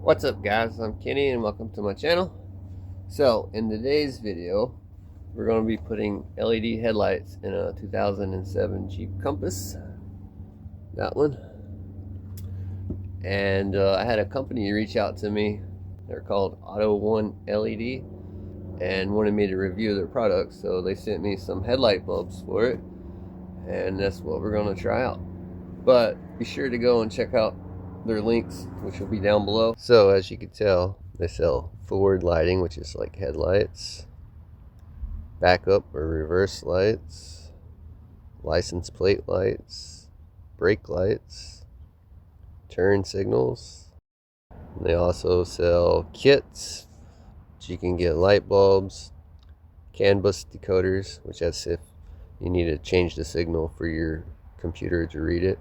What's up guys, I'm Kenny and welcome to my channel. So in today's video we're going to be putting LED headlights in a 2007 Jeep Compass, that one. And I had a company reach out to me. They're called Autoone LED and wanted me to review their products, so they sent me some headlight bulbs for it, and that's what we're going to try out. But be sure to go and check out their links, which will be down below. So as you can tell, they sell forward lighting, which is like headlights, backup or reverse lights, license plate lights, brake lights, turn signals. And they also sell kits, which you can get light bulbs, CAN bus decoders, which that's if you need to change the signal for your computer to read it,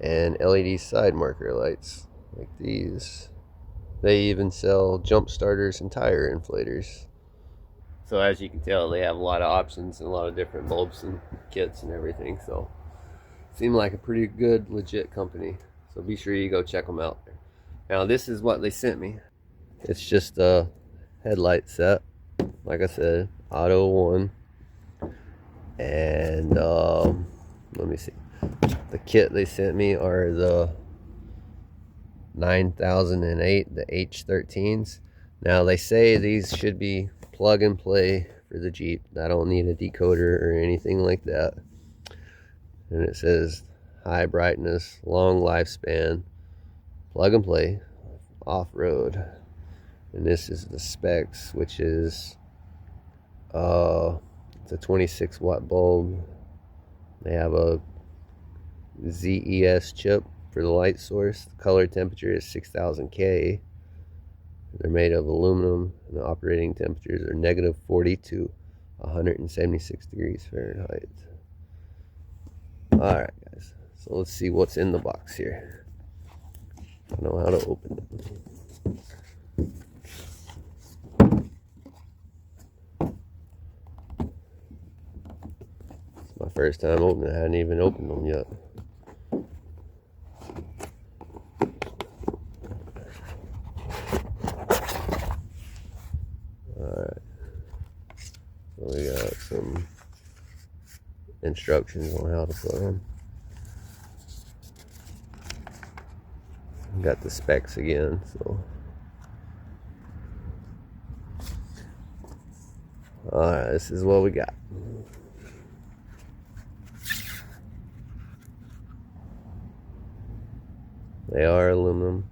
and LED side marker lights like these. They even sell jump starters and tire inflators. So as you can tell, they have a lot of options and a lot of different bulbs and kits and everything. So seem like a pretty good, legit company. So be sure you go check them out. Now this is what they sent me. It's just a headlight set, like I said, Autoone. And let me see. The kit they sent me are the 9008, the H13s. Now they say these should be plug and play for the Jeep. I don't need a decoder or anything like that. And it says high brightness, long lifespan, plug and play, off-road. And this is the specs, which is it's a 26 watt bulb. They have a ZES chip for the light source. The color temperature is 6000 K. They're made of aluminum, and the operating temperatures are -40 to 176 degrees Fahrenheit. Alright guys, so let's see what's in the box here. I know how to open it. It's my first time opening it. I hadn't even opened them yet. Alright, so we got some instructions on how to put them. Got the specs again, so. Alright, this is what we got. They are aluminum.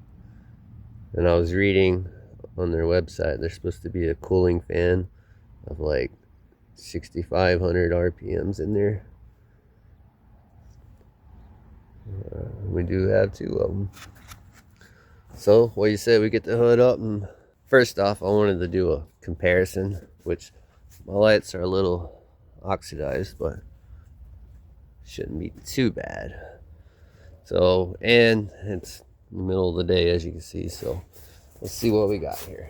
And I was reading on their website, there's supposed to be a cooling fan of like 6,500 RPMs in there. We do have two of them. So what you say we get the hood up, and first off I wanted to do a comparison, which my lights are a little oxidized, but shouldn't be too bad. So, and it's in the middle of the day, as you can see, so let's see what we got here.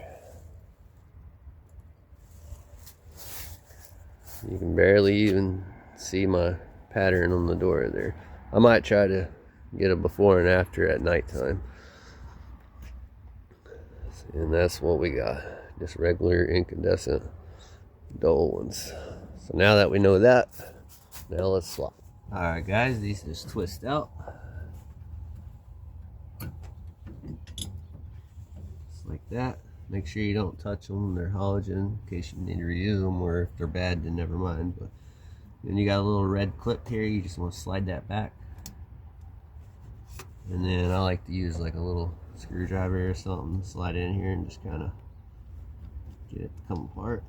You can barely even see my pattern on the door there. I might try to get a before and after at nighttime. And that's what we got. Just regular incandescent dull ones. So now that we know that, now let's swap. Alright guys, these just twist out. Just like that. Make sure you don't touch them. They're halogen in case you need to reuse them, or if they're bad then never mind. But then you got a little red clip here, you just want to slide that back. And then I like to use like a little screwdriver or something, slide it in here and just kind of get it to come apart.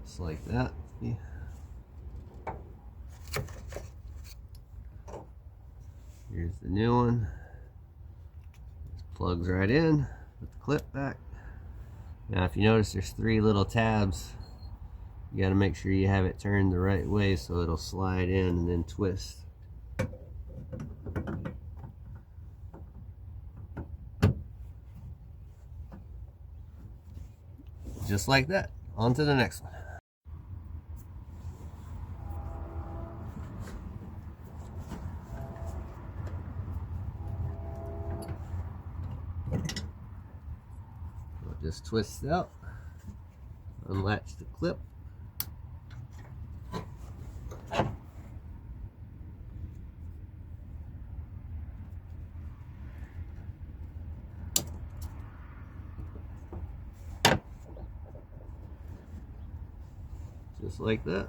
Just like that. Yeah. Here's the new one. Just plugs right in with the clip back. Now if you notice, there's three little tabs. You got to make sure you have it turned the right way so it'll slide in and then twist. Just like that. On to the next one. just twist it out, unlatch the clip. Just like that.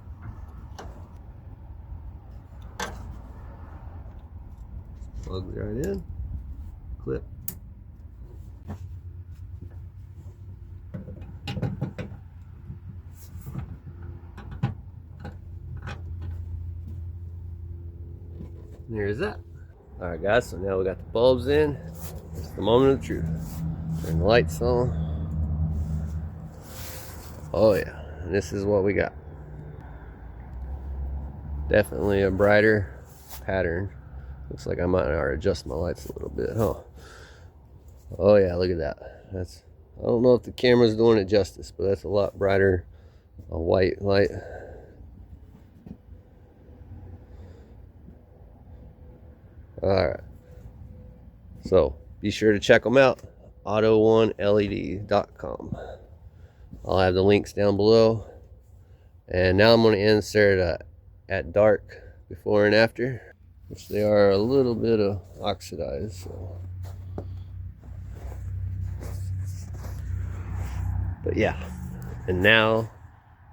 Plugs right in, clip. There's that. Alright guys, so now we got the bulbs in. It's the moment of truth. Turn the lights on. Oh yeah, and this is what we got. Definitely a brighter pattern. Looks like I might adjust my lights a little bit, huh? Oh yeah, look at that. That's, I don't know if the camera's doing it justice, but that's a lot brighter, a white light. Alright, so be sure to check them out, AutoOneLED.com. I'll have the links down below. And now I'm going to insert at dark before and after, which they are a little bit oxidized. So. But yeah, and now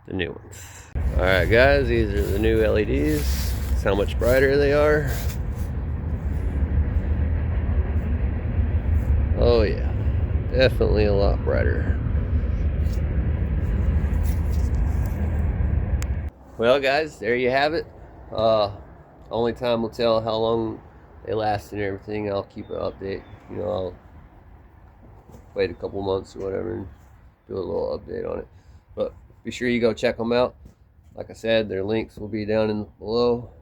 the new ones. Alright guys, these are the new LEDs. That's how much brighter they are. Oh yeah, definitely a lot brighter. Well guys, there you have it. Only time will tell how long they last and everything. I'll keep an update. You know, I'll wait a couple months or whatever and do a little update on it. But be sure you go check them out. Like I said, their links will be down below.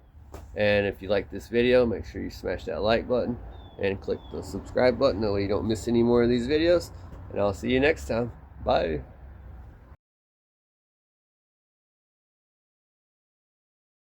And if you like this video, make sure you smash that like button and click the subscribe button. That way you don't miss any more of these videos. And I'll see you next time. Bye.